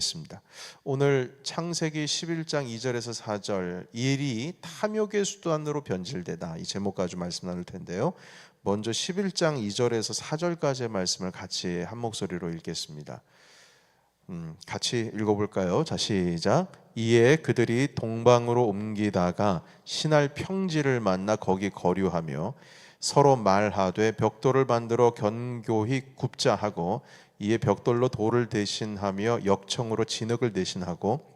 있습니다. 오늘 창세기 11장 2절에서 4절 일이 탐욕의 수단으로 변질되다, 이 제목 가지고 말씀 나눌 텐데요. 먼저 11장 2절에서 4절까지의 말씀을 같이 한 목소리로 읽겠습니다. 같이 읽어볼까요? 자, 시작. 이에 그들이 동방으로 옮기다가 신할 평지를 만나 거기 거류하며 서로 말하되 벽돌을 만들어 견고히 굽자 하고, 이에 벽돌로 돌을 대신하며 역청으로 진흙을 대신하고,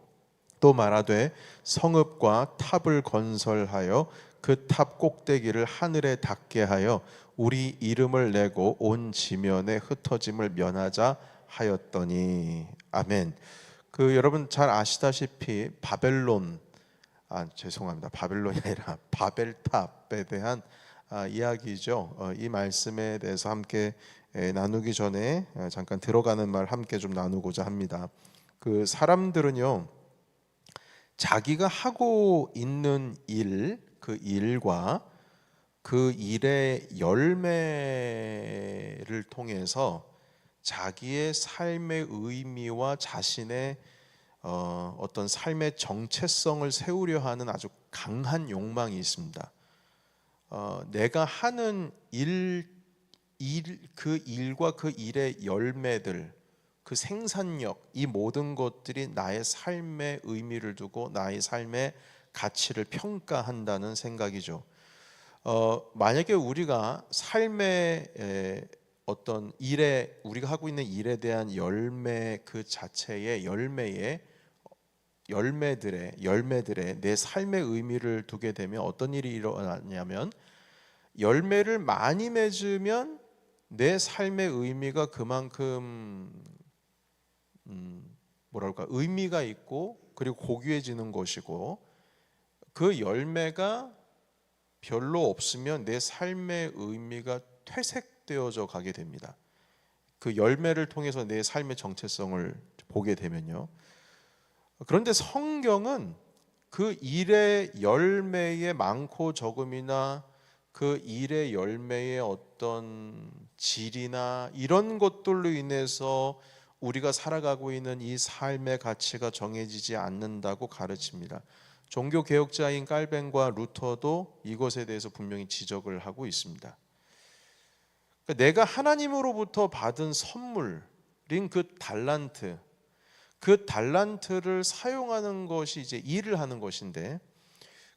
또 말하되 성읍과 탑을 건설하여 그 탑 꼭대기를 하늘에 닿게 하여 우리 이름을 내고 온 지면에 흩어짐을 면하자 하였더니. 아멘. 여러분 잘 아시다시피 바벨론이 아니라 바벨탑에 대한 이야기죠. 이 말씀에 대해서 함께 나누기 전에 잠깐 들어가는 말 함께 좀 나누고자 합니다. 사람들은요, 자기가 하고 있는 일, 그 일과 그 일의 열매를 통해서 자기의 삶의 의미와 자신의 어떤 삶의 정체성을 세우려 하는 아주 강한 욕망이 있습니다. 내가 하는 그 일과 그 일의 열매들, 그 생산력, 이 모든 것들이 나의 삶의 의미를 두고 나의 삶의 가치를 평가한다는 생각이죠. 만약에 우리가 삶의 어떤 일에, 우리가 하고 있는 일에 대한 열매 그 자체의 열매들에 내 삶의 의미를 두게 되면 어떤 일이 일어나냐면, 열매를 많이 맺으면 내 삶의 의미가 그만큼 의미가 있고, 그리고 고귀해지는 것이고, 그 열매가 별로 없으면 내 삶의 의미가 퇴색되어져 가게 됩니다. 그 열매를 통해서 내 삶의 정체성을 보게 되면요. 그런데 성경은 그 일의 열매의 많고 적음이나 그 일의 열매의 어떤 질이나 이런 것들로 인해서 우리가 살아가고 있는 이 삶의 가치가 정해지지 않는다고 가르칩니다. 종교개혁자인 칼뱅과 루터도 이것에 대해서 분명히 지적을 하고 있습니다. 내가 하나님으로부터 받은 선물인 그 달란트를 사용하는 것이 이제 일을 하는 것인데,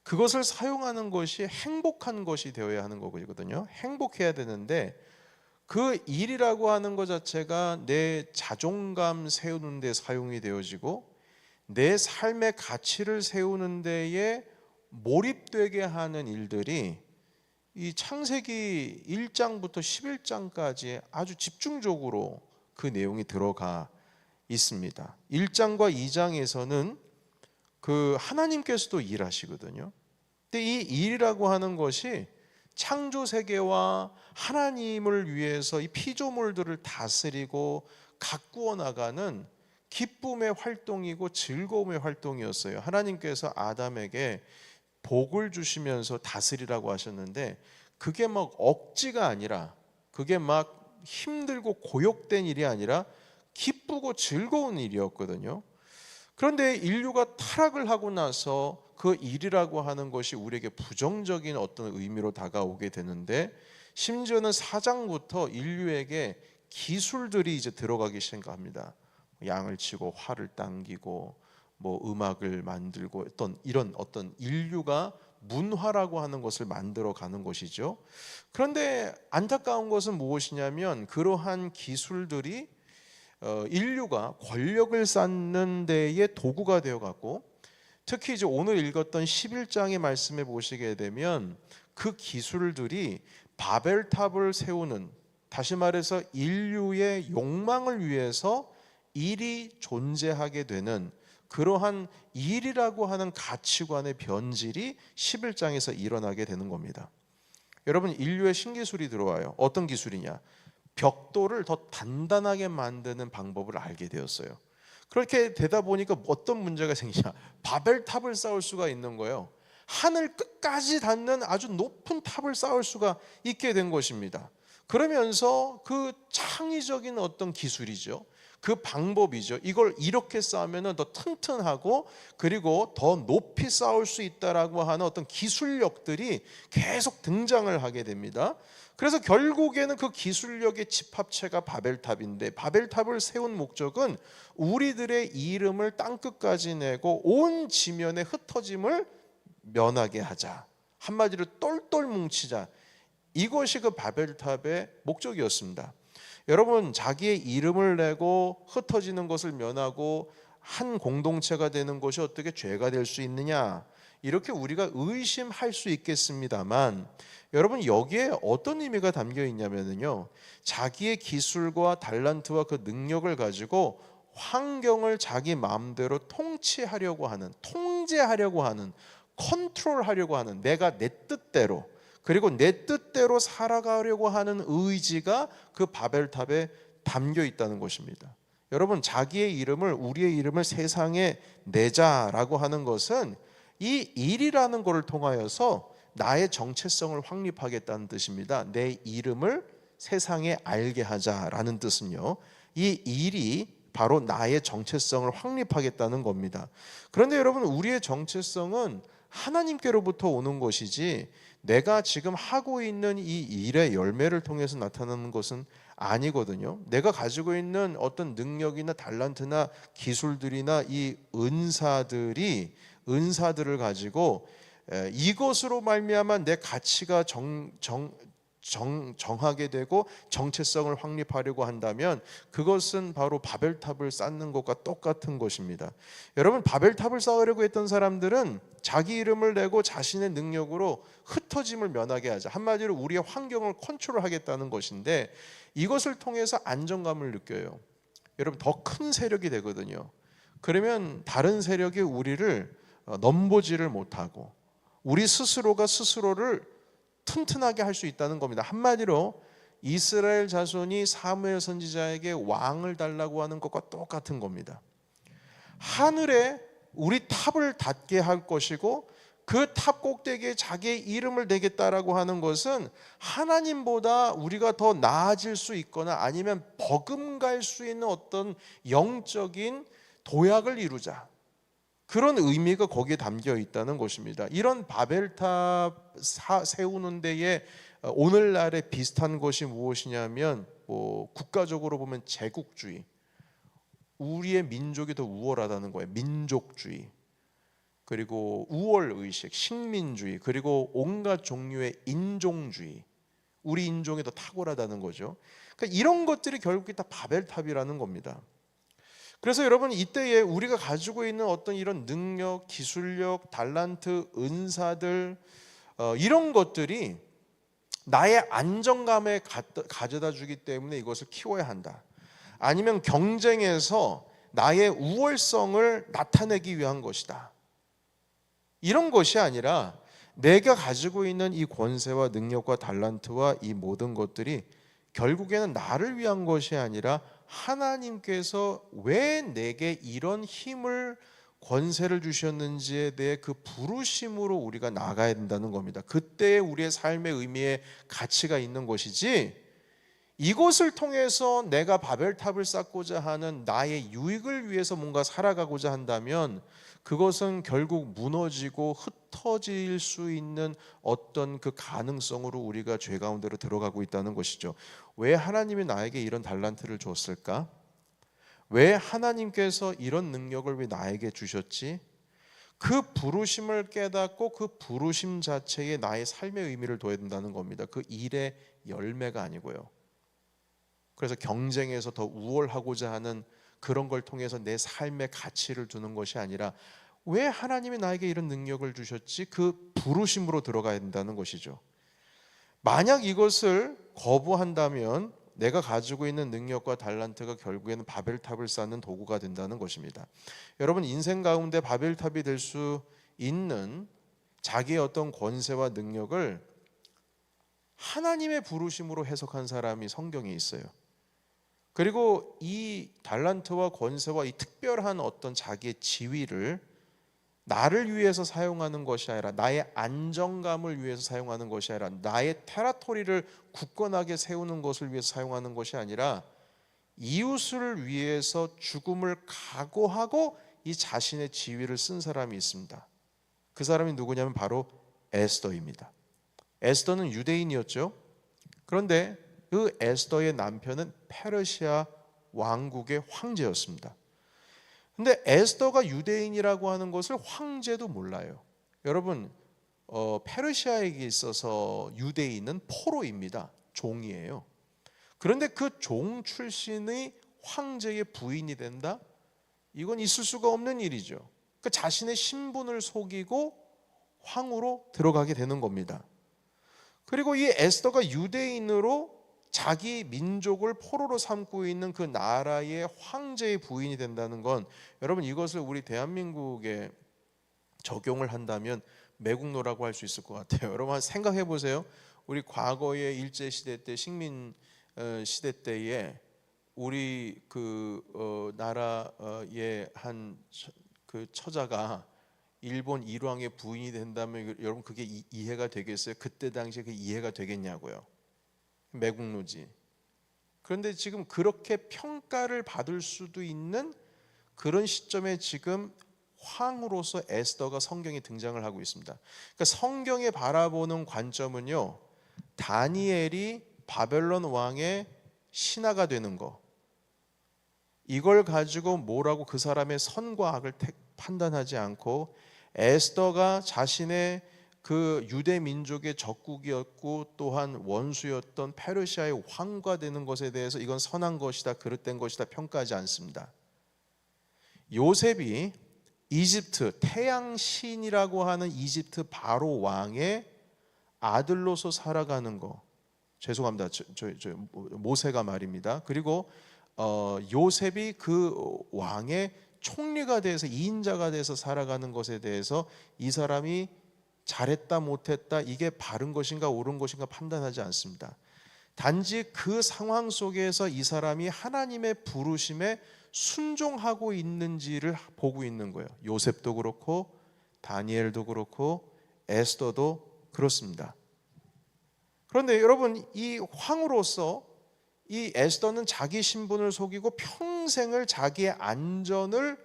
그것을 사용하는 것이 행복한 것이 되어야 하는 거거든요. 행복해야 되는데, 그 일이라고 하는 것 자체가 내 자존감 세우는 데 사용이 되어지고, 내 삶의 가치를 세우는 데에 몰입되게 하는 일들이 이 창세기 1장부터 11장까지 아주 집중적으로 그 내용이 들어가 있습니다. 1장과 2장에서는 하나님께서도 일하시거든요. 근데 이 일이라고 하는 것이 창조 세계와 하나님을 위해서 이 피조물들을 다스리고 가꾸어 나가는 기쁨의 활동이고 즐거움의 활동이었어요. 하나님께서 아담에게 복을 주시면서 다스리라고 하셨는데, 그게 막 억지가 아니라, 그게 막 힘들고 고역된 일이 아니라 기쁘고 즐거운 일이었거든요. 그런데 인류가 타락을 하고 나서 그 일이라고 하는 것이 우리에게 부정적인 어떤 의미로 다가오게 되는데, 심지어는 4장부터 인류에게 기술들이 이제 들어가기 시작합니다. 양을 치고 활을 당기고 음악을 만들고 이런 어떤 인류가 문화라고 하는 것을 만들어 가는 것이죠. 그런데 안타까운 것은 무엇이냐면, 그러한 기술들이 인류가 권력을 쌓는 데에 도구가 되어 갖고, 특히 이제 오늘 읽었던 11장의 말씀에 보시게 되면 그 기술들이 바벨탑을 세우는, 다시 말해서 인류의 욕망을 위해서 일이 존재하게 되는 그러한 일이라고 하는 가치관의 변질이 11장에서 일어나게 되는 겁니다. 여러분, 인류의 신기술이 들어와요. 어떤 기술이냐? 벽돌을 더 단단하게 만드는 방법을 알게 되었어요. 그렇게 되다 보니까 어떤 문제가 생기냐? 바벨탑을 쌓을 수가 있는 거예요. 하늘 끝까지 닿는 아주 높은 탑을 쌓을 수가 있게 된 것입니다. 그러면서 그 창의적인 어떤 기술이죠, 그 방법이죠. 이걸 이렇게 쌓으면 더 튼튼하고 그리고 더 높이 쌓을 수 있다라고 하는 어떤 기술력들이 계속 등장을 하게 됩니다. 그래서 결국에는 그 기술력의 집합체가 바벨탑인데, 바벨탑을 세운 목적은 우리들의 이름을 땅끝까지 내고 온 지면의 흩어짐을 면하게 하자, 한마디로 똘똘 뭉치자, 이것이 그 바벨탑의 목적이었습니다. 여러분, 자기의 이름을 내고 흩어지는 것을 면하고 한 공동체가 되는 것이 어떻게 죄가 될 수 있느냐, 이렇게 우리가 의심할 수 있겠습니다만, 여러분, 여기에 어떤 의미가 담겨 있냐면요, 자기의 기술과 달란트와 그 능력을 가지고 환경을 자기 마음대로 통치하려고 하는, 통제하려고 하는, 컨트롤하려고 하는, 내가 내 뜻대로, 그리고 내 뜻대로 살아가려고 하는 의지가 그 바벨탑에 담겨 있다는 것입니다. 여러분, 자기의 이름을, 우리의 이름을 세상에 내자라고 하는 것은 이 일이라는 것을 통하여서 나의 정체성을 확립하겠다는 뜻입니다. 내 이름을 세상에 알게 하자라는 뜻은요, 이 일이 바로 나의 정체성을 확립하겠다는 겁니다. 그런데 여러분, 우리의 정체성은 하나님께로부터 오는 것이지 내가 지금 하고 있는 이 일의 열매를 통해서 나타나는 것은 아니거든요. 내가 가지고 있는 어떤 능력이나 달란트나 기술들이나 이 은사들을 가지고 이것으로 말미암아 내 가치가 정하게 되고 정체성을 확립하려고 한다면 그것은 바로 바벨탑을 쌓는 것과 똑같은 것입니다. 여러분, 바벨탑을 쌓으려고 했던 사람들은 자기 이름을 내고 자신의 능력으로 흩어짐을 면하게 하자, 한마디로 우리의 환경을 컨트롤하겠다는 것인데, 이것을 통해서 안정감을 느껴요. 여러분, 더 큰 세력이 되거든요. 그러면 다른 세력이 우리를 넘보지를 못하고 우리 스스로가 스스로를 튼튼하게 할 수 있다는 겁니다. 한마디로 이스라엘 자손이 사무엘 선지자에게 왕을 달라고 하는 것과 똑같은 겁니다. 하늘에 우리 탑을 닿게 할 것이고 그 탑 꼭대기에 자기의 이름을 대겠다라고 하는 것은 하나님보다 우리가 더 나아질 수 있거나 아니면 버금갈 수 있는 어떤 영적인 도약을 이루자, 그런 의미가 거기에 담겨 있다는 것입니다. 이런 바벨탑 세우는 데에 오늘날에 비슷한 것이 무엇이냐면, 국가적으로 보면 제국주의, 우리의 민족이 더 우월하다는 거예요. 민족주의, 그리고 우월의식, 식민주의, 그리고 온갖 종류의 인종주의, 우리 인종이 더 탁월하다는 거죠. 그러니까 이런 것들이 결국에 다 바벨탑이라는 겁니다. 그래서 여러분, 이때에 우리가 가지고 있는 어떤 이런 능력, 기술력, 달란트, 은사들, 이런 것들이 나의 안정감에 가져다 주기 때문에 이것을 키워야 한다, 아니면 경쟁에서 나의 우월성을 나타내기 위한 것이다, 이런 것이 아니라 내가 가지고 있는 이 권세와 능력과 달란트와 이 모든 것들이 결국에는 나를 위한 것이 아니라 하나님께서 왜 내게 이런 힘을, 권세를 주셨는지에 대해 그 부르심으로 우리가 나가야 된다는 겁니다. 그때의 우리의 삶의 의미에 가치가 있는 것이지, 이것을 통해서 내가 바벨탑을 쌓고자 하는 나의 유익을 위해서 뭔가 살아가고자 한다면 그것은 결국 무너지고 흩어질 수 있는 어떤 그 가능성으로 우리가 죄 가운데로 들어가고 있다는 것이죠. 왜 하나님이 나에게 이런 달란트를 줬을까? 왜 하나님께서 이런 능력을 왜 나에게 주셨지? 그 부르심을 깨닫고 그 부르심 자체에 나의 삶의 의미를 둬야 된다는 겁니다. 그 일의 열매가 아니고요. 그래서 경쟁에서 더 우월하고자 하는 그런 걸 통해서 내 삶의 가치를 두는 것이 아니라 왜 하나님이 나에게 이런 능력을 주셨지? 그 부르심으로 들어가야 된다는 것이죠. 만약 이것을 거부한다면 내가 가지고 있는 능력과 달란트가 결국에는 바벨탑을 쌓는 도구가 된다는 것입니다. 여러분, 인생 가운데 바벨탑이 될 수 있는 자기의 어떤 권세와 능력을 하나님의 부르심으로 해석한 사람이 성경에 있어요. 그리고 이 달란트와 권세와 이 특별한 어떤 자기의 지위를 나를 위해서 사용하는 것이 아니라, 나의 안정감을 위해서 사용하는 것이 아니라, 나의 테라토리를 굳건하게 세우는 것을 위해서 사용하는 것이 아니라 이웃을 위해서 죽음을 각오하고 이 자신의 지위를 쓴 사람이 있습니다. 그 사람이 누구냐면 바로 에스더입니다. 에스더는 유대인이었죠. 그런데 그 에스더의 남편은 페르시아 왕국의 황제였습니다. 근데 에스더가 유대인이라고 하는 것을 황제도 몰라요. 여러분, 페르시아에게 있어서 유대인은 포로입니다. 종이에요. 그런데 그 종 출신의 황제의 부인이 된다? 이건 있을 수가 없는 일이죠. 그 자신의 신분을 속이고 황으로 들어가게 되는 겁니다. 그리고 이 에스더가 유대인으로 자기 민족을 포로로 삼고 있는 그 나라의 황제의 부인이 된다는 건, 여러분 이것을 우리 대한민국에 적용을 한다면 매국노라고 할 수 있을 것 같아요. 여러분 생각해 보세요. 우리 과거의 일제 시대 때, 식민 시대 때에 우리 그 나라의 한 그 처자가 일본 일왕의 부인이 된다면 여러분 그게 이해가 되겠어요? 그때 당시에 그 이해가 되겠냐고요. 매국노지. 그런데 지금 그렇게 평가를 받을 수도 있는 그런 시점에 지금 황으로서 에스더가 성경에 등장을 하고 있습니다. 그러니까 성경에 바라보는 관점은요, 다니엘이 바벨론 왕의 신하가 되는 거, 이걸 가지고 뭐라고 그 사람의 선과 악을 판단하지 않고, 에스더가 자신의 그 유대 민족의 적국이었고 또한 원수였던 페르시아의 왕과 되는 것에 대해서 이건 선한 것이다, 그릇된 것이다 평가하지 않습니다. 요셉이 이집트 태양신이라고 하는 이집트 바로 왕의 아들로서 살아가는 거, 죄송합니다. 모세가 말입니다. 그리고 요셉이 그 왕의 총리가 돼서 2인자가 돼서 살아가는 것에 대해서 이 사람이 잘했다 못했다 이게 바른 것인가 옳은 것인가 판단하지 않습니다. 단지 그 상황 속에서 이 사람이 하나님의 부르심에 순종하고 있는지를 보고 있는 거예요. 요셉도 그렇고 다니엘도 그렇고 에스더도 그렇습니다. 그런데 여러분, 이 황으로서 이 에스더는 자기 신분을 속이고 평생을 자기의 안전을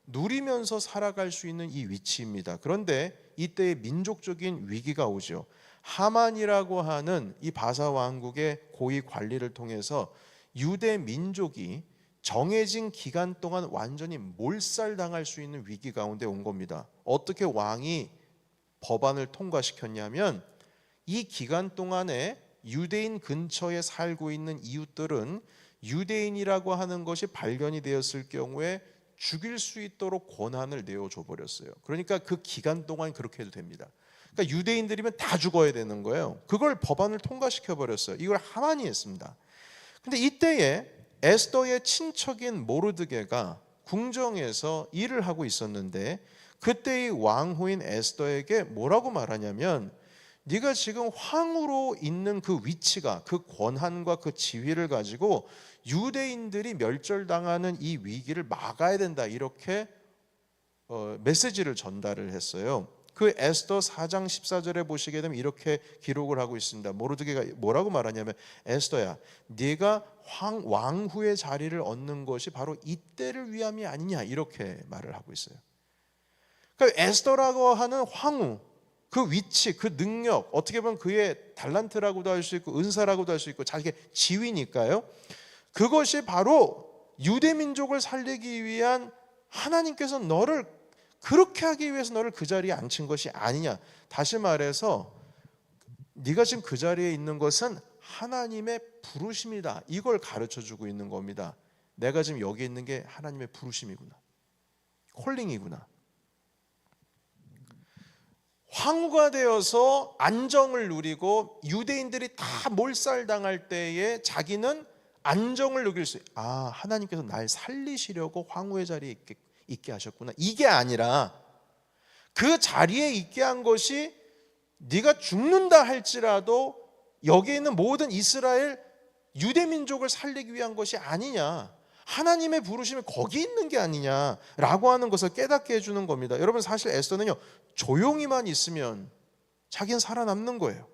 누리면서 살아갈 수 있는 이 위치입니다. 그런데 이때의 민족적인 위기가 오죠. 하만이라고 하는 이 바사 왕국의 고위 관리를 통해서 유대 민족이 정해진 기간 동안 완전히 몰살당할 수 있는 위기 가운데 온 겁니다. 어떻게 왕이 법안을 통과시켰냐면, 이 기간 동안에 유대인 근처에 살고 있는 이웃들은 유대인이라고 하는 것이 발견이 되었을 경우에 죽일 수 있도록 권한을 내어줘 버렸어요. 그러니까 그 기간 동안 그렇게 해도 됩니다. 그러니까 유대인들이면 다 죽어야 되는 거예요. 그걸 법안을 통과시켜 버렸어요. 이걸 하만이 했습니다. 근데 이때에 에스더의 친척인 모르드게가 궁정에서 일을 하고 있었는데, 그때의 왕후인 에스더에게 뭐라고 말하냐면, 네가 지금 황으로 있는 그 위치가, 그 권한과 그 지위를 가지고 유대인들이 멸절당하는 이 위기를 막아야 된다, 이렇게 메시지를 전달을 했어요. 그 에스더 4장 14절에 보시게 되면 이렇게 기록을 하고 있습니다. 모르드게가 뭐라고 말하냐면, 에스더야, 네가 왕후의 자리를 얻는 것이 바로 이때를 위함이 아니냐, 이렇게 말을 하고 있어요. 그러니까 에스더라고 하는 황후, 그 위치, 그 능력, 어떻게 보면 그의 달란트라고도 할 수 있고 은사라고도 할 수 있고 자기의 지위니까요. 그것이 바로 유대 민족을 살리기 위한, 하나님께서 너를 그렇게 하기 위해서 너를 그 자리에 앉힌 것이 아니냐. 다시 말해서 네가 지금 그 자리에 있는 것은 하나님의 부르심이다, 이걸 가르쳐주고 있는 겁니다. 내가 지금 여기 있는 게 하나님의 부르심이구나, 콜링이구나. 황후가 되어서 안정을 누리고 유대인들이 다 몰살당할 때에 자기는 안정을 누릴 수, 하나님께서 날 살리시려고 황후의 자리에 있게 하셨구나, 이게 아니라 그 자리에 있게 한 것이 네가 죽는다 할지라도 여기 있는 모든 이스라엘 유대 민족을 살리기 위한 것이 아니냐, 하나님의 부르심이 거기 있는 게 아니냐라고 하는 것을 깨닫게 해주는 겁니다. 여러분, 사실 에스더는요, 조용히만 있으면 자기는 살아남는 거예요.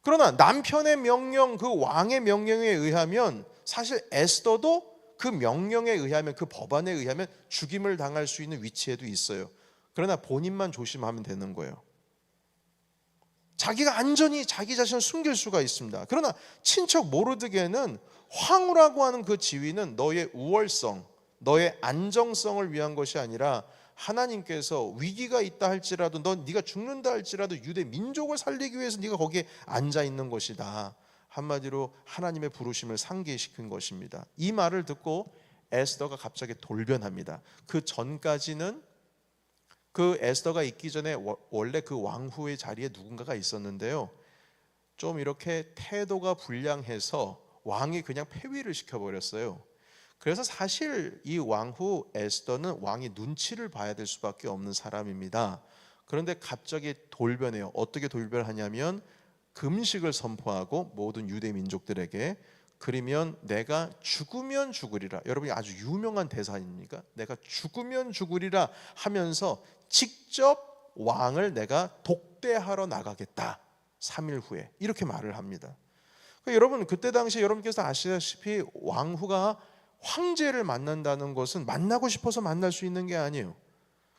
그러나 남편의 명령, 그 왕의 명령에 의하면 사실 에스더도 그 명령에 의하면, 그 법안에 의하면 죽임을 당할 수 있는 위치에도 있어요. 그러나 본인만 조심하면 되는 거예요. 자기가 안전히 자기 자신을 숨길 수가 있습니다. 그러나 친척 모르드게는 황후라고 하는 그 지위는 너의 우월성, 너의 안정성을 위한 것이 아니라 하나님께서 위기가 있다 할지라도, 네가 죽는다 할지라도 유대 민족을 살리기 위해서 네가 거기에 앉아 있는 것이다. 한마디로 하나님의 부르심을 상기시킨 것입니다. 이 말을 듣고 에스더가 갑자기 돌변합니다. 그 전까지는, 그 에스더가 있기 전에 원래 그 왕후의 자리에 누군가가 있었는데요, 좀 이렇게 태도가 불량해서 왕이 그냥 폐위를 시켜버렸어요. 그래서 사실 이 왕후 에스더는 왕이 눈치를 봐야 될 수밖에 없는 사람입니다. 그런데 갑자기 돌변해요. 어떻게 돌변하냐면 금식을 선포하고 모든 유대 민족들에게, 그러면 내가 죽으면 죽으리라. 여러분이 아주 유명한 대사 아닙니까? 내가 죽으면 죽으리라 하면서 직접 왕을 내가 독대하러 나가겠다. 3일 후에 이렇게 말을 합니다. 그러니까 여러분, 그때 당시 여러분께서 아시다시피 왕후가 황제를 만난다는 것은 만나고 싶어서 만날 수 있는 게 아니에요.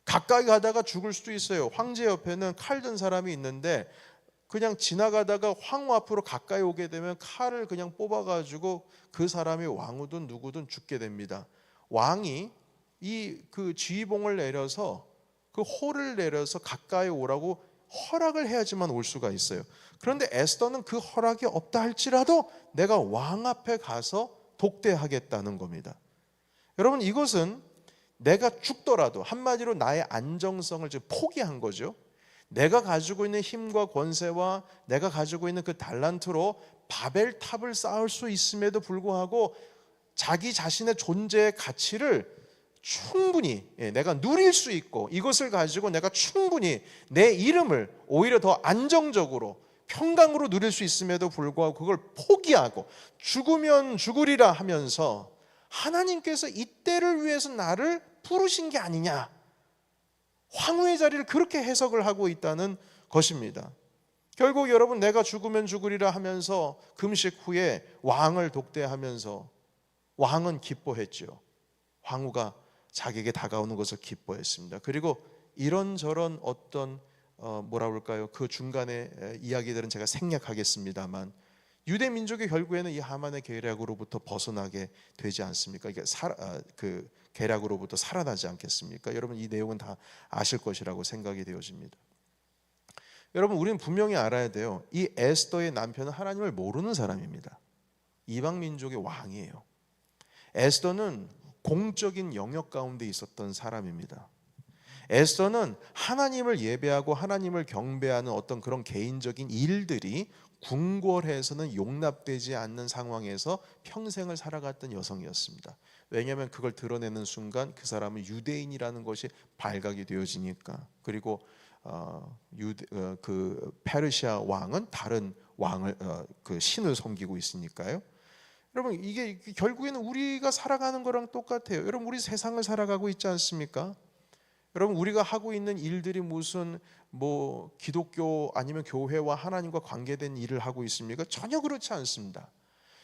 가까이 가다가 죽을 수도 있어요. 황제 옆에는 칼 든 사람이 있는데 그냥 지나가다가 황후 앞으로 가까이 오게 되면 칼을 그냥 뽑아가지고 그 사람이 왕후든 누구든 죽게 됩니다. 왕이 그 지휘봉을 내려서, 그 호를 내려서 가까이 오라고 허락을 해야지만 올 수가 있어요. 그런데 에스더는 그 허락이 없다 할지라도 내가 왕 앞에 가서 독대하겠다는 겁니다. 여러분, 이것은 내가 죽더라도, 한마디로 나의 안정성을 포기한 거죠. 내가 가지고 있는 힘과 권세와 내가 가지고 있는 그 달란트로 바벨탑을 쌓을 수 있음에도 불구하고 자기 자신의 존재의 가치를 충분히 내가 누릴 수 있고, 이것을 가지고 내가 충분히 내 이름을 오히려 더 안정적으로 평강으로 누릴 수 있음에도 불구하고 그걸 포기하고 죽으면 죽으리라 하면서 하나님께서 이때를 위해서 나를 부르신 게 아니냐, 황후의 자리를 그렇게 해석을 하고 있다는 것입니다. 결국 여러분, 내가 죽으면 죽으리라 하면서 금식 후에 왕을 독대하면서 왕은 기뻐했죠. 황후가 자기에게 다가오는 것을 기뻐했습니다. 그리고 이런저런 어떤 뭐라 그럴까요? 그 중간에 이야기들은 제가 생략하겠습니다만, 유대 민족이 결국에는 이 하만의 계략으로부터 벗어나게 되지 않습니까? 이게 그 계략으로부터 살아나지 않겠습니까? 여러분, 이 내용은 다 아실 것이라고 생각이 되어집니다. 여러분, 우리는 분명히 알아야 돼요. 이 에스더의 남편은 하나님을 모르는 사람입니다. 이방 민족의 왕이에요. 에스더는 공적인 영역 가운데 있었던 사람입니다. 에스더는 하나님을 예배하고 하나님을 경배하는 어떤 그런 개인적인 일들이 궁궐에서는 용납되지 않는 상황에서 평생을 살아갔던 여성이었습니다. 왜냐하면 그걸 드러내는 순간 그 사람은 유대인이라는 것이 발각이 되어지니까. 그리고 그 페르시아 왕은 다른 왕을, 그 신을 섬기고 있으니까요. 여러분, 이게 결국에는 우리가 살아가는 거랑 똑같아요. 여러분, 우리 세상을 살아가고 있지 않습니까? 여러분, 우리가 하고 있는 일들이 무슨 기독교 아니면 교회와 하나님과 관계된 일을 하고 있습니까? 전혀 그렇지 않습니다.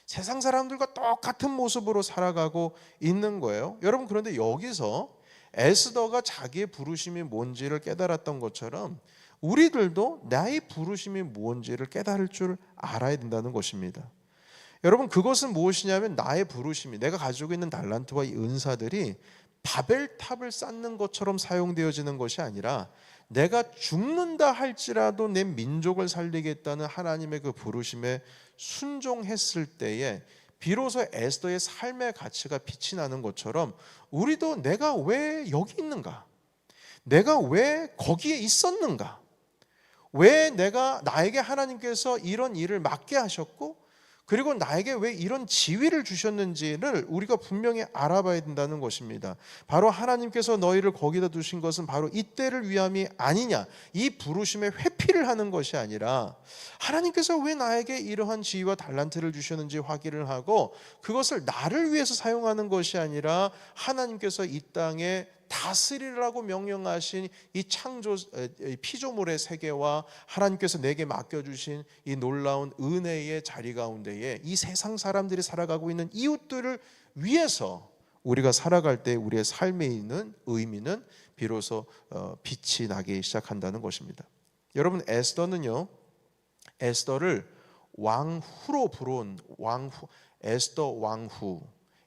세상 사람들과 똑같은 모습으로 살아가고 있는 거예요. 여러분, 그런데 여기서 에스더가 자기의 부르심이 뭔지를 깨달았던 것처럼 우리들도 나의 부르심이 뭔지를 깨달을 줄 알아야 된다는 것입니다. 여러분, 그것은 무엇이냐면 나의 부르심이, 내가 가지고 있는 달란트와 이 은사들이 바벨탑을 쌓는 것처럼 사용되어지는 것이 아니라 내가 죽는다 할지라도 내 민족을 살리겠다는 하나님의 그 부르심에 순종했을 때에 비로소 에스더의 삶의 가치가 빛이 나는 것처럼 우리도 내가 왜 여기 있는가? 내가 왜 거기에 있었는가? 왜 나에게 하나님께서 이런 일을 맡게 하셨고, 그리고 나에게 왜 이런 지위를 주셨는지를 우리가 분명히 알아봐야 된다는 것입니다. 바로 하나님께서 너희를 거기다 두신 것은 바로 이때를 위함이 아니냐, 이 부르심에 회피를 하는 것이 아니라 하나님께서 왜 나에게 이러한 지위와 달란트를 주셨는지 확인을 하고 그것을 나를 위해서 사용하는 것이 아니라 하나님께서 이 땅에 다스리라고 명령하신 이 피조물의 세계와 하나님께서 내게 맡겨주신 이 놀라운 은혜의 자리 가운데에 이 세상 사람들이 살아가고 있는 이웃들을 위해서 우리가 살아갈 때 우리의 삶에 있는 의미는 비로소 빛이 나기 시작한다는 것입니다. 여러분, 에스더를 왕후로 부른 에스더 왕후,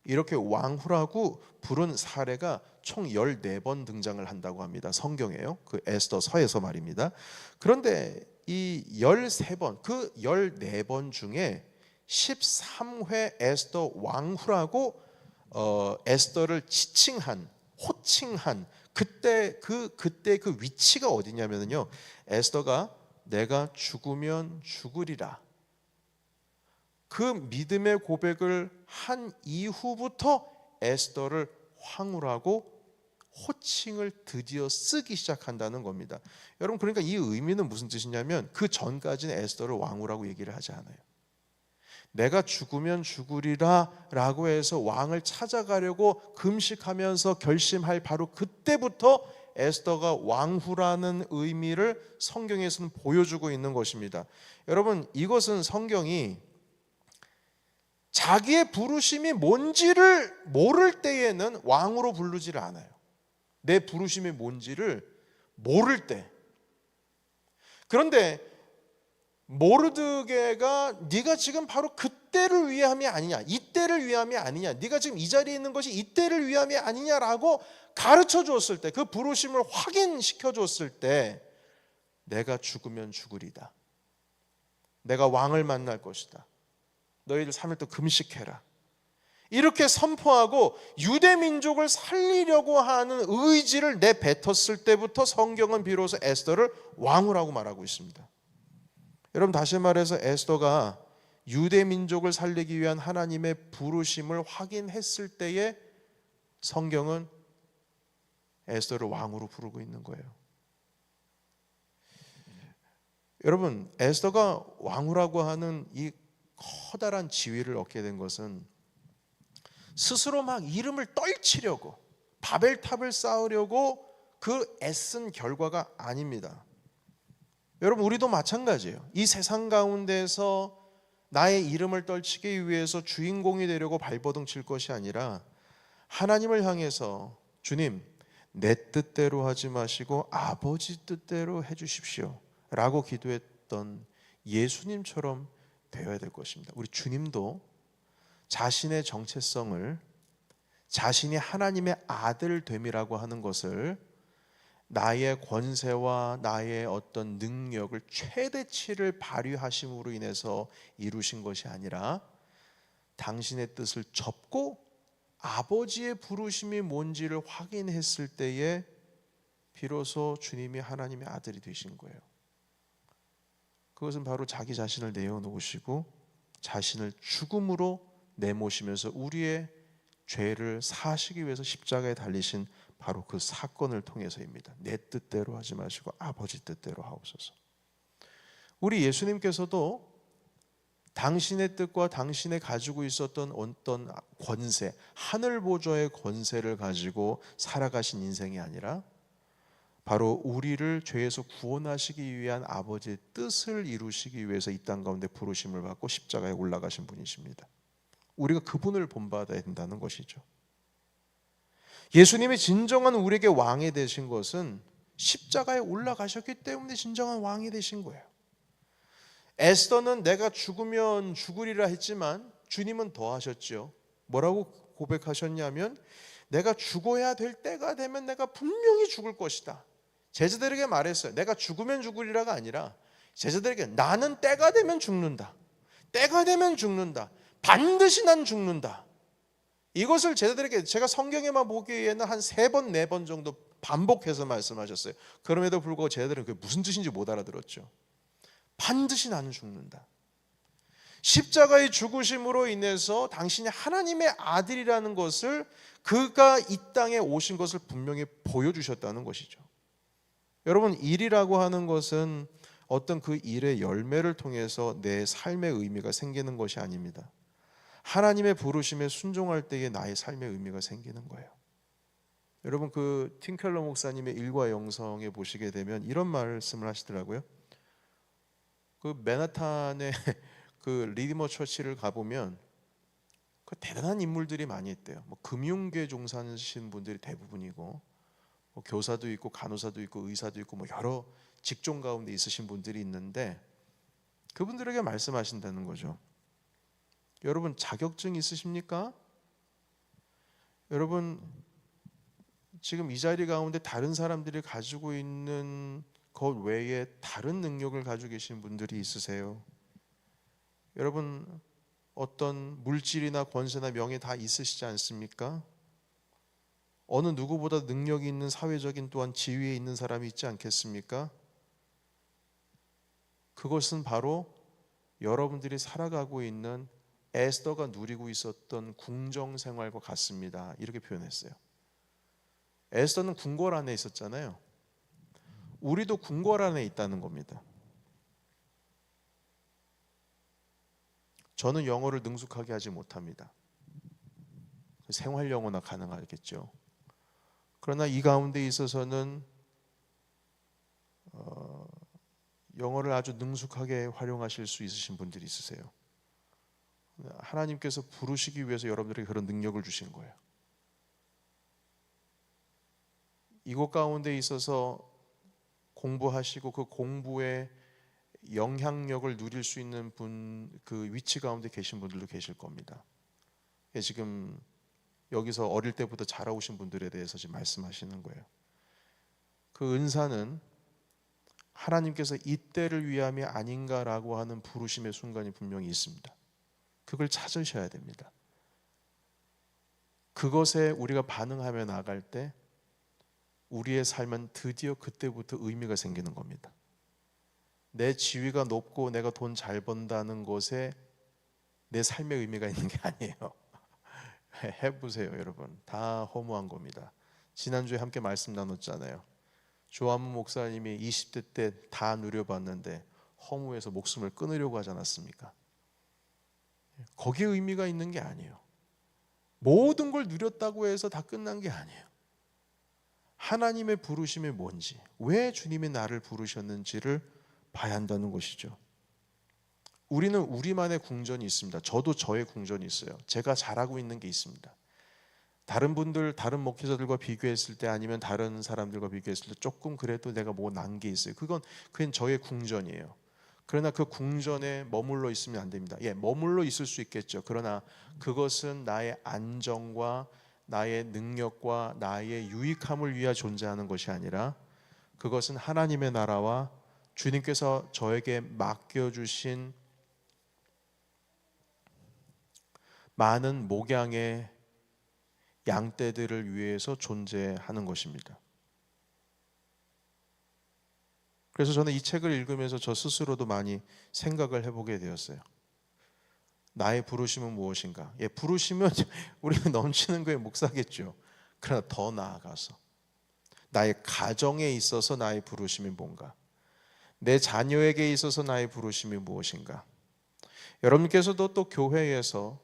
이렇게 왕후라고 부른 사례가 총 14번 등장을 한다고 합니다. 성경에요. 그 에스더서에서 말입니다. 그런데 이 13번, 그 14번 중에 13회 에스더 왕후라고 에스더를 호칭한 그때 그 위치가 어디냐면요, 에스더가 내가 죽으면 죽으리라, 그 믿음의 고백을 한 이후부터 에스더를 황후라고 호칭을 드디어 쓰기 시작한다는 겁니다. 여러분, 그러니까 이 의미는 무슨 뜻이냐면 그 전까지는 에스더를 왕후라고 얘기를 하지 않아요. 내가 죽으면 죽으리라 라고 해서 왕을 찾아가려고 금식하면서 결심할 바로 그때부터 에스더가 왕후라는 의미를 성경에서는 보여주고 있는 것입니다. 여러분, 이것은 성경이 자기의 부르심이 뭔지를 모를 때에는 왕으로 부르지를 않아요. 내 부르심이 뭔지를 모를 때. 그런데 모르드게가 네가 지금 바로 그때를 위함이 아니냐, 이때를 위함이 아니냐, 네가 지금 이 자리에 있는 것이 이때를 위함이 아니냐라고 가르쳐 줬을 때, 그 부르심을 확인시켜 줬을 때, 내가 죽으면 죽으리다, 내가 왕을 만날 것이다, 너희들 3일 동안 금식해라, 이렇게 선포하고 유대 민족을 살리려고 하는 의지를 내뱉었을 때부터 성경은 비로소 에스더를 왕후라고 말하고 있습니다. 여러분, 다시 말해서 에스더가 유대 민족을 살리기 위한 하나님의 부르심을 확인했을 때에 성경은 에스더를 왕으로 부르고 있는 거예요. 여러분, 에스더가 왕후라고 하는 이 커다란 지위를 얻게 된 것은 스스로 막 이름을 떨치려고, 바벨탑을 쌓으려고 그 애쓴 결과가 아닙니다. 여러분, 우리도 마찬가지예요. 이 세상 가운데서 나의 이름을 떨치기 위해서 주인공이 되려고 발버둥 칠 것이 아니라 하나님을 향해서 주님, 내 뜻대로 하지 마시고 아버지 뜻대로 해주십시오 라고 기도했던 예수님처럼 되어야 될 것입니다. 우리 주님도 자신의 정체성을, 자신이 하나님의 아들됨이라고 하는 것을 나의 권세와 나의 어떤 능력을 최대치를 발휘하심으로 인해서 이루신 것이 아니라 당신의 뜻을 접고 아버지의 부르심이 뭔지를 확인했을 때에 비로소 주님이 하나님의 아들이 되신 거예요. 그것은 바로 자기 자신을 내어놓으시고 자신을 죽음으로 내모시면서 우리의 죄를 사하시기 위해서 십자가에 달리신 바로 그 사건을 통해서입니다. 내 뜻대로 하지 마시고 아버지 뜻대로 하옵소서. 우리 예수님께서도 당신의 뜻과 당신의 가지고 있었던 어떤 권세, 하늘 보좌의 권세를 가지고 살아가신 인생이 아니라 바로 우리를 죄에서 구원하시기 위한 아버지의 뜻을 이루시기 위해서 이 땅 가운데 부르심을 받고 십자가에 올라가신 분이십니다. 우리가 그분을 본받아야 된다는 것이죠. 예수님이 진정한 우리에게 왕이 되신 것은 십자가에 올라가셨기 때문에 진정한 왕이 되신 거예요. 에스더는 내가 죽으면 죽으리라 했지만 주님은 더 하셨죠. 뭐라고 고백하셨냐면 내가 죽어야 될 때가 되면 내가 분명히 죽을 것이다. 제자들에게 말했어요. 내가 죽으면 죽으리라가 아니라 제자들에게 나는 때가 되면 죽는다. 때가 되면 죽는다. 반드시 난 죽는다. 이것을 제자들에게 제가 성경에만 보기에는 한 3번, 4번 정도 반복해서 말씀하셨어요. 그럼에도 불구하고 제자들은 그게 무슨 뜻인지 못 알아들었죠. 반드시 나는 죽는다. 십자가의 죽으심으로 인해서 당신이 하나님의 아들이라는 것을, 그가 이 땅에 오신 것을 분명히 보여주셨다는 것이죠. 여러분, 일이라고 하는 것은 어떤 그 일의 열매를 통해서 내 삶의 의미가 생기는 것이 아닙니다. 하나님의 부르심에 순종할 때에 나의 삶의 의미가 생기는 거예요. 여러분 그 팀켈러 목사님의 일과 영성에 보시게 되면 이런 말씀을 하시더라고요. 그 맨하탄의 그 리디머 처치를 가보면 그 대단한 인물들이 많이 있대요. 뭐 금융계 종사하시는 분들이 대부분이고, 뭐 교사도 있고 간호사도 있고 의사도 있고 뭐 여러 직종 가운데 있으신 분들이 있는데, 그분들에게 말씀하신다는 거죠. 여러분 자격증 있으십니까? 여러분 지금 이 자리 가운데 다른 사람들이 가지고 있는 것 외에 다른 능력을 가지고 계신 분들이 있으세요? 여러분 어떤 물질이나 권세나 명예 다 있으시지 않습니까? 어느 누구보다 능력이 있는 사회적인 또한 지위에 있는 사람이 있지 않겠습니까? 그것은 바로 여러분들이 살아가고 있는 에스더가 누리고 있었던 궁정 생활과 같습니다. 이렇게 표현했어요. 에스더는 궁궐 안에 있었잖아요. 우리도 궁궐 안에 있다는 겁니다. 저는 영어를 능숙하게 하지 못합니다. 생활 영어나 가능하겠죠. 그러나 이 가운데 있어서는 영어를 아주 능숙하게 활용하실 수 있으신 분들이 있으세요. 하나님께서 부르시기 위해서 여러분들에게 그런 능력을 주신 거예요. 이곳 가운데 있어서 공부하시고 그 공부에 영향력을 누릴 수 있는 분, 그 위치 가운데 계신 분들도 계실 겁니다. 지금 여기서 어릴 때부터 자라오신 분들에 대해서 지금 말씀하시는 거예요. 그 은사는 하나님께서 이때를 위함이 아닌가라고 하는 부르심의 순간이 분명히 있습니다. 그걸 찾으셔야 됩니다. 그것에 우리가 반응하며 나갈 때 우리의 삶은 드디어 그때부터 의미가 생기는 겁니다. 내 지위가 높고 내가 돈 잘 번다는 것에 내 삶의 의미가 있는 게 아니에요. 해보세요 여러분. 다 허무한 겁니다. 지난주에 함께 말씀 나눴잖아요. 조한무 목사님이 20대 때 다 누려봤는데 허무해서 목숨을 끊으려고 하지 않았습니까? 거기에 의미가 있는 게 아니에요. 모든 걸 누렸다고 해서 다 끝난 게 아니에요. 하나님의 부르심이 뭔지, 왜 주님이 나를 부르셨는지를 봐야 한다는 것이죠. 우리는 우리만의 궁전이 있습니다. 저도 저의 궁전이 있어요. 제가 잘하고 있는 게 있습니다. 다른 분들, 다른 목회자들과 비교했을 때 아니면 다른 사람들과 비교했을 때 조금 그래도 내가 뭐 난 게 있어요. 그건 저의 궁전이에요. 그러나 그 궁전에 머물러 있으면 안 됩니다. 머물러 있을 수 있겠죠. 그러나 그것은 나의 안정과 나의 능력과 나의 유익함을 위해 존재하는 것이 아니라 그것은 하나님의 나라와 주님께서 저에게 맡겨주신 많은 목양의 양떼들을 위해서 존재하는 것입니다. 그래서 저는 이 책을 읽으면서 저 스스로도 많이 생각을 해보게 되었어요. 나의 부르심은 무엇인가? 부르심은 우리가 넘치는 거에 묵사겠죠. 그러나 더 나아가서 나의 가정에 있어서 나의 부르심이 뭔가? 내 자녀에게 있어서 나의 부르심이 무엇인가? 여러분께서도 또 교회에서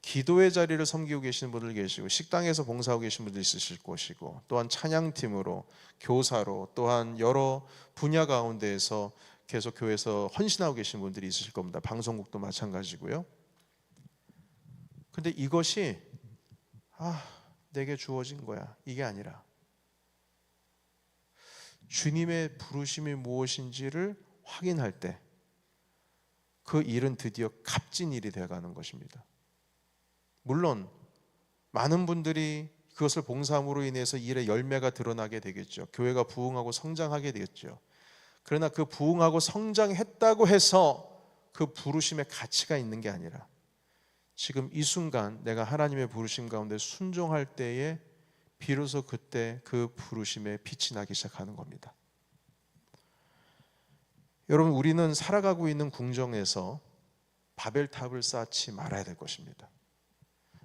기도의 자리를 섬기고 계시는 분들 계시고 식당에서 봉사하고 계신 분들 있으실 것이고 또한 찬양팀으로 교사로 또한 여러 분야 가운데에서 계속 교회에서 헌신하고 계신 분들이 있으실 겁니다. 방송국도 마찬가지고요. 근데 이것이 내게 주어진 거야 이게 아니라 주님의 부르심이 무엇인지를 확인할 때 그 일은 드디어 값진 일이 되어가는 것입니다. 물론 많은 분들이 그것을 봉사함으로 인해서 일의 열매가 드러나게 되겠죠. 교회가 부흥하고 성장하게 되겠죠. 그러나 그 부흥하고 성장했다고 해서 그 부르심의 가치가 있는 게 아니라 지금 이 순간 내가 하나님의 부르심 가운데 순종할 때에 비로소 그때 그 부르심에 빛이 나기 시작하는 겁니다. 여러분 우리는 살아가고 있는 궁정에서 바벨탑을 쌓지 말아야 될 것입니다.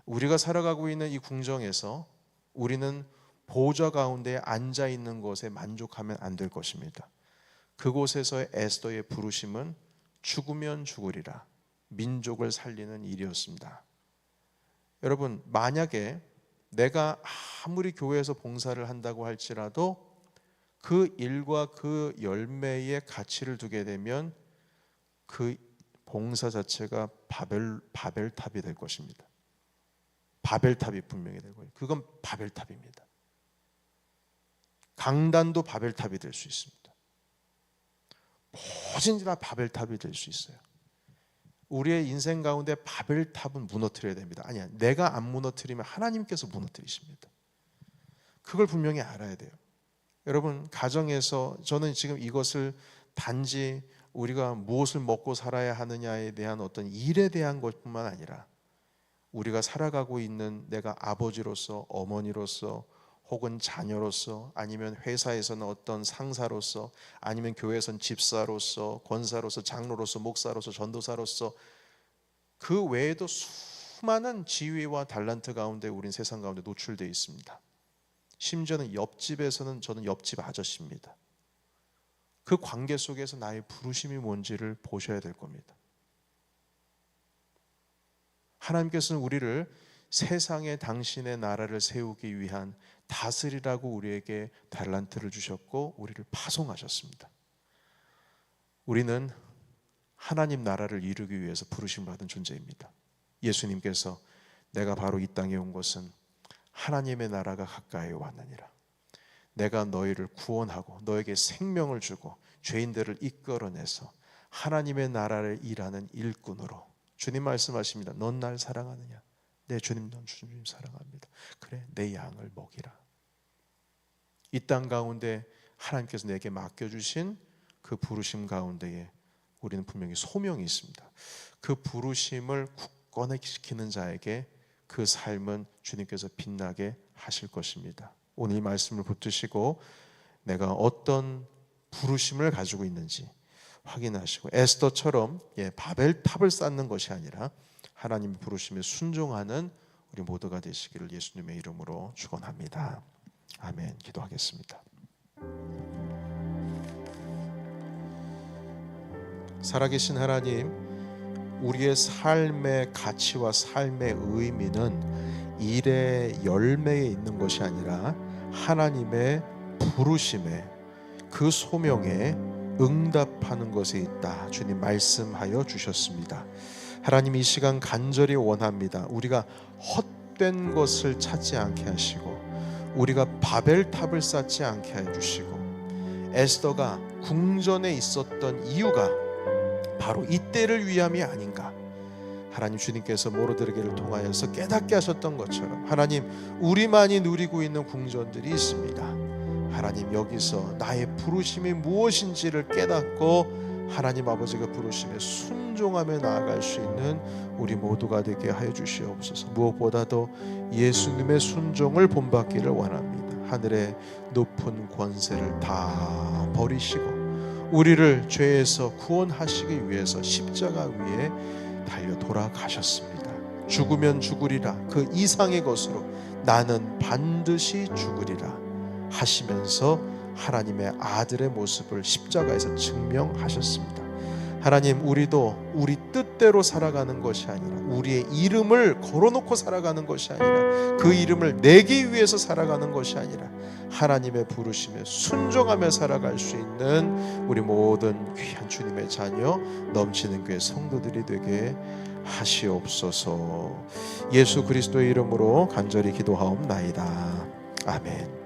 우리가 살아가고 있는 이 궁정에서 우리는 보좌 가운데 앉아 있는 것에 만족하면 안 될 것입니다. 그곳에서의 에스더의 부르심은 죽으면 죽으리라 민족을 살리는 일이었습니다. 여러분 만약에 내가 아무리 교회에서 봉사를 한다고 할지라도 그 일과 그 열매의 가치를 두게 되면 그 봉사 자체가 바벨탑이 될 것입니다. 바벨탑이 분명히 될 거예요. 그건 바벨탑입니다. 강단도 바벨탑이 될 수 있습니다. 뭐든지 다 바벨탑이 될 수 있어요. 우리의 인생 가운데 바벨탑은 무너뜨려야 됩니다. 아니야, 내가 안 무너뜨리면 하나님께서 무너뜨리십니다. 그걸 분명히 알아야 돼요. 여러분, 가정에서 저는 지금 이것을 단지 우리가 무엇을 먹고 살아야 하느냐에 대한 어떤 일에 대한 것뿐만 아니라 우리가 살아가고 있는 내가 아버지로서, 어머니로서, 혹은 자녀로서, 아니면 회사에서는 어떤 상사로서, 아니면 교회에서는 집사로서, 권사로서, 장로로서, 목사로서, 전도사로서, 그 외에도 수많은 지위와 달란트 가운데 우린 세상 가운데 노출되어 있습니다. 심지어는 옆집에서는 저는 옆집 아저씨입니다. 그 관계 속에서 나의 부르심이 뭔지를 보셔야 될 겁니다. 하나님께서는 우리를 세상에 당신의 나라를 세우기 위한 다스리라고 우리에게 달란트를 주셨고 우리를 파송하셨습니다. 우리는 하나님 나라를 이루기 위해서 부르심 받은 존재입니다. 예수님께서 내가 바로 이 땅에 온 것은 하나님의 나라가 가까이 왔느니라. 내가 너희를 구원하고 너에게 생명을 주고 죄인들을 이끌어내서 하나님의 나라를 일하는 일꾼으로. 주님 말씀하십니다. 넌 날 사랑하느냐? 네, 주님, 넌 주님 사랑합니다. 그래, 내 양을 먹이라. 이 땅 가운데 하나님께서 내게 맡겨주신 그 부르심 가운데에 우리는 분명히 소명이 있습니다. 그 부르심을 굳건하게 지키는 자에게 그 삶은 주님께서 빛나게 하실 것입니다. 오늘 말씀을 붙드시고 내가 어떤 부르심을 가지고 있는지 확인하시고 에스더처럼 바벨탑을 쌓는 것이 아니라 하나님의 부르심에 순종하는 우리 모두가 되시기를 예수님의 이름으로 축원합니다. 아멘. 기도하겠습니다. 살아계신 하나님, 우리의 삶의 가치와 삶의 의미는 일의 열매에 있는 것이 아니라 하나님의 부르심에, 그 소명에 응답하는 것에 있다. 주님 말씀하여 주셨습니다. 하나님, 이 시간 간절히 원합니다. 우리가 헛된 것을 찾지 않게 하시고 우리가 바벨탑을 쌓지 않게 해주시고 에스더가 궁전에 있었던 이유가 바로 이때를 위함이 아닌가. 하나님, 주님께서 모르드에게를 통하여서 깨닫게 하셨던 것처럼 하나님, 우리만이 누리고 있는 궁전들이 있습니다. 하나님, 여기서 나의 부르심이 무엇인지를 깨닫고 하나님 아버지가 부르심에 순종하며 나아갈 수 있는 우리 모두가 되게 하여 주시옵소서. 무엇보다도 예수님의 순종을 본받기를 원합니다. 하늘의 높은 권세를 다 버리시고 우리를 죄에서 구원하시기 위해서 십자가 위에 달려 돌아가셨습니다. 죽으면 죽으리라, 그 이상의 것으로 나는 반드시 죽으리라 하시면서 하나님의 아들의 모습을 십자가에서 증명하셨습니다. 하나님, 우리도 우리 뜻대로 살아가는 것이 아니라 우리의 이름을 걸어놓고 살아가는 것이 아니라 그 이름을 내기 위해서 살아가는 것이 아니라 하나님의 부르심에 순종하며 살아갈 수 있는 우리 모든 귀한 주님의 자녀, 넘치는 교회 성도들이 되게 하시옵소서. 예수 그리스도의 이름으로 간절히 기도하옵나이다. 아멘.